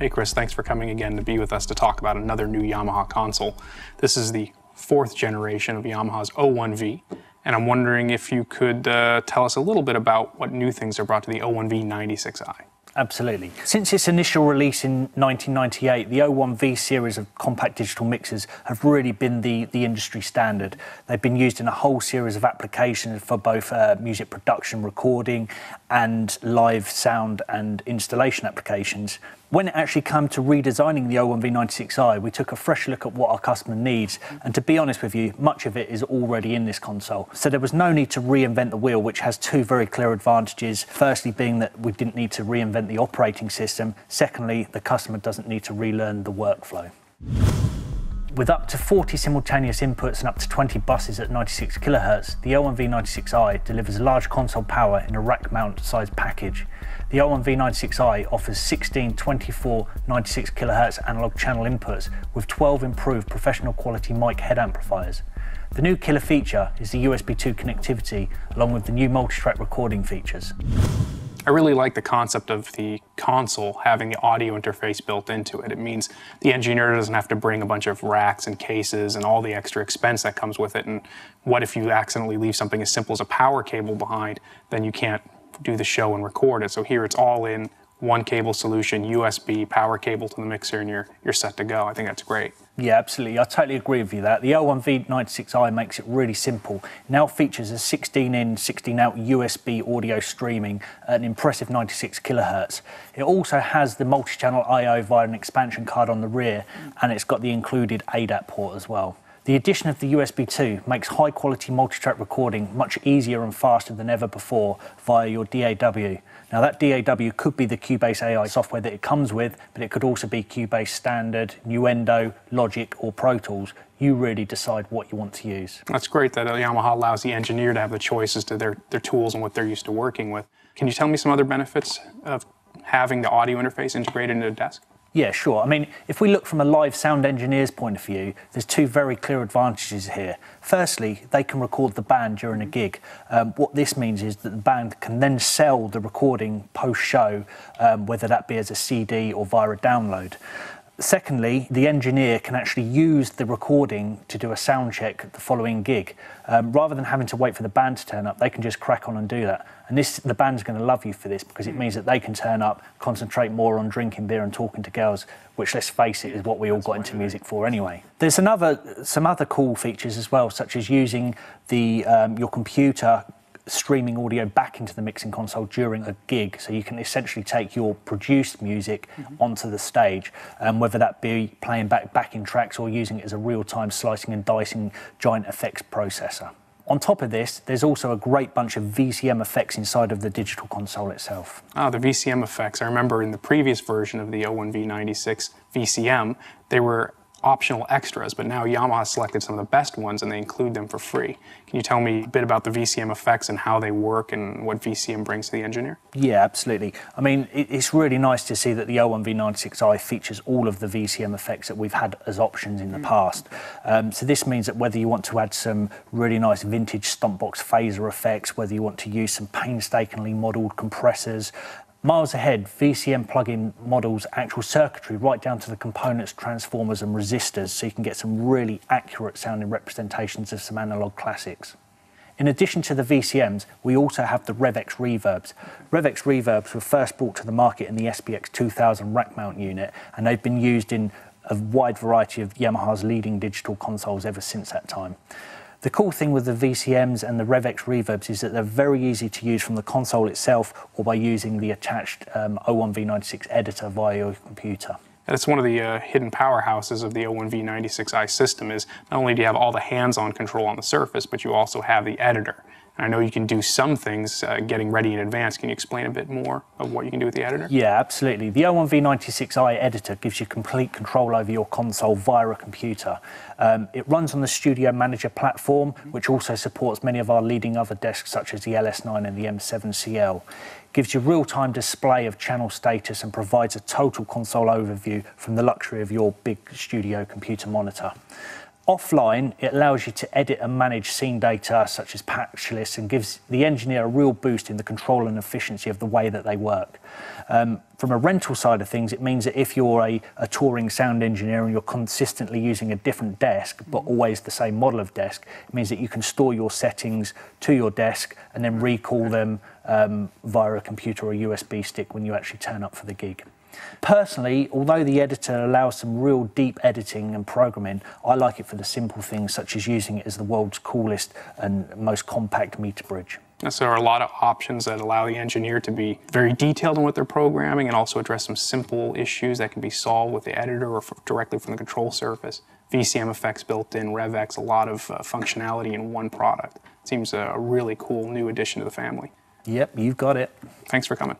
Hey Chris, thanks for coming again to be with us to talk about another new Yamaha console. This is the 4th generation of Yamaha's O1V, and I'm wondering if you could tell us a little bit about what new things are brought to the O1V96i. Absolutely. Since its initial release in 1998, the O1V series of compact digital mixers have really been the industry standard. They've been used in a whole series of applications for both music production, recording, and live sound and installation applications. When it actually came to redesigning the O1V96i, we took a fresh look at what our customer needs, and to be honest with you, much of it is already in this console. So there was no need to reinvent the wheel, which has two very clear advantages. Firstly, being that we didn't need to reinvent the operating system. Secondly, the customer doesn't need to relearn the workflow. With up to 40 simultaneous inputs and up to 20 buses at 96 kHz, the O1V96i delivers large console power in a rack mount sized package. The O1V96i offers 16, 24, 96 kHz analog channel inputs with 12 improved professional quality mic head amplifiers. The new killer feature is the USB 2 connectivity along with the new multi-track recording features. I really like the concept of the console having the audio interface built into it. It means the engineer doesn't have to bring a bunch of racks and cases and all the extra expense that comes with it. And what if you accidentally leave something as simple as a power cable behind, then you can't do the show and record it. So here it's all in one cable solution, USB, power cable to the mixer, and you're set to go. I think that's great. Yeah, absolutely. I totally agree with you that. The O1V96i makes it really simple. It now features a 16-in, 16-out USB audio streaming at an impressive 96 kHz. It also has the multi-channel I/O via an expansion card on the rear, and it's got the included ADAT port as well. The addition of the USB 2 makes high-quality multi-track recording much easier and faster than ever before via your DAW. Now that DAW could be the Cubase AI software that it comes with, but it could also be Cubase Standard, Nuendo, Logic or Pro Tools. You really decide what you want to use. That's great that Yamaha allows the engineer to have the choices to their tools and what they're used to working with. Can you tell me some other benefits of having the audio interface integrated into the desk? Yeah, sure. I mean, if we look from a live sound engineer's point of view, there's two very clear advantages here. Firstly, they can record the band during a gig. What this means is that the band can then sell the recording post-show, whether that be as a CD or via a download. Secondly, the engineer can actually use the recording to do a sound check the following gig. Rather than having to wait for the band to turn up, they can just crack on and do that. And the band's going to love you for this because it means that they can turn up, concentrate more on drinking beer and talking to girls, which, let's face it, is what we all got into music for anyway. There's some other cool features as well, such as using your computer streaming audio back into the mixing console during a gig, so you can essentially take your produced music onto the stage, whether that be playing back backing tracks or using it as a real-time slicing and dicing giant effects processor. On top of this, there's also a great bunch of VCM effects inside of the digital console itself. Oh, the VCM effects. I remember in the previous version of the O1V96 VCM, they were optional extras, but now Yamaha selected some of the best ones and they include them for free. Can you tell me a bit about the VCM effects and how they work and what VCM brings to the engineer? Yeah, absolutely. I mean, it's really nice to see that the O1V96i features all of the VCM effects that we've had as options in the past. So this means that whether you want to add some really nice vintage stompbox phaser effects, whether you want to use some painstakingly modelled compressors, miles ahead, VCM plugin models actual circuitry right down to the components, transformers and resistors, so you can get some really accurate sounding representations of some analog classics. In addition to the VCMs, we also have the REV-X-Reverbs. REV-X-Reverbs were first brought to the market in the SPX 2000 rack mount unit, and they've been used in a wide variety of Yamaha's leading digital consoles ever since that time. The cool thing with the VCMs and the REV-X-Reverbs is that they're very easy to use from the console itself or by using the attached O1V96 editor via your computer. That's one of the hidden powerhouses of the O1V96i system is not only do you have all the hands-on control on the surface, but you also have the editor. And I know you can do some things getting ready in advance. Can you explain a bit more of what you can do with the editor? Yeah, absolutely. The O1V96i editor gives you complete control over your console via a computer. It runs on the Studio Manager platform, which also supports many of our leading other desks such as the LS9 and the M7CL. Gives you real-time display of channel status and provides a total console overview from the luxury of your big studio computer monitor. Offline, it allows you to edit and manage scene data such as patch lists and gives the engineer a real boost in the control and efficiency of the way that they work. From a rental side of things, it means that if you're a touring sound engineer and you're consistently using a different desk, but always the same model of desk, it means that you can store your settings to your desk and then recall them via a computer or a USB stick when you actually turn up for the gig. Personally, although the editor allows some real deep editing and programming, I like it for the simple things such as using it as the world's coolest and most compact meter bridge. So there are a lot of options that allow the engineer to be very detailed in what they're programming and also address some simple issues that can be solved with the editor or directly from the control surface. VCM effects built in, REV-X, a lot of functionality in one product. It seems a really cool new addition to the family. Yep, you've got it. Thanks for coming.